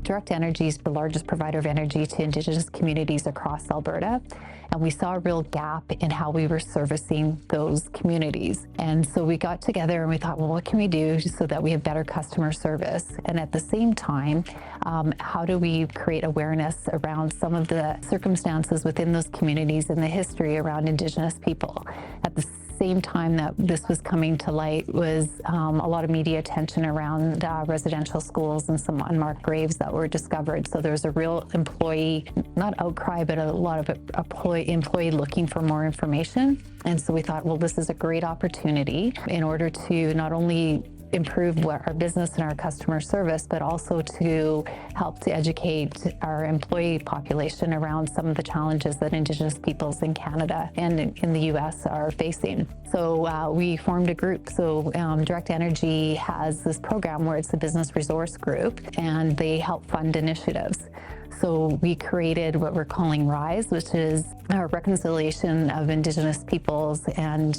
Direct Energy is the largest provider of energy to Indigenous communities across Alberta, and we saw a real gap in how we were servicing those communities. And so we got together and we thought, well, what can we do so that we have better customer service? And at the same time, how do we create awareness around some of the circumstances within those communities and the history around Indigenous people? At the same time that this was coming to light was a lot of media attention around residential schools and some unmarked graves that were discovered. So there's a real employee, not outcry, but a lot of employee looking for more information. And so we thought, well, this is a great opportunity in order to not only improve our business and our customer service, but also to help to educate our employee population around some of the challenges that Indigenous peoples in Canada and in the US are facing. So we formed a group. So Direct Energy has this program where it's a business resource group, and they help fund initiatives. So we created what we're calling RISE, which is a reconciliation of Indigenous peoples and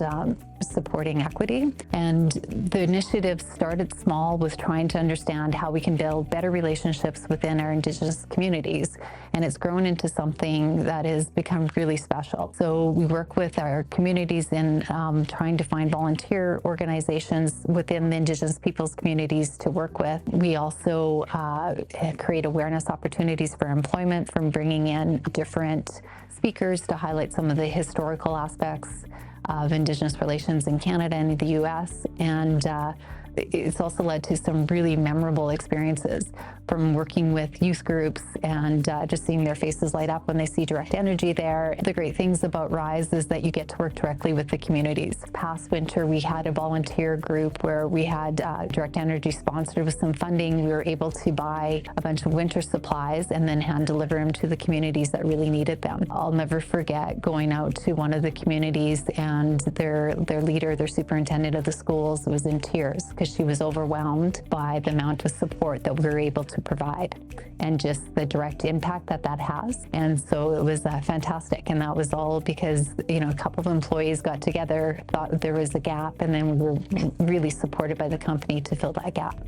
supporting equity. And the initiative started small with trying to understand how we can build better relationships within our Indigenous communities. And it's grown into something that has become really special. So we work with our communities in trying to find volunteer organizations within the Indigenous peoples communities to work with. We also create awareness opportunities for employment from bringing in different speakers to highlight some of the historical aspects of Indigenous relations in Canada and the US. And it's also led to some really memorable experiences from working with youth groups and just seeing their faces light up when they see Direct Energy there. The great things about RISE is that you get to work directly with the communities. Past winter, we had a volunteer group where we had Direct Energy sponsored with some funding. We were able to buy a bunch of winter supplies and then hand deliver them to the communities that really needed them. I'll never forget going out to one of the communities, and their leader, their superintendent of the schools, was in tears because she was overwhelmed by the amount of support that we were able to provide and just the direct impact that has. And so it was fantastic. And that was all because, a couple of employees got together, thought there was a gap, and then we were really supported by the company to fill that gap.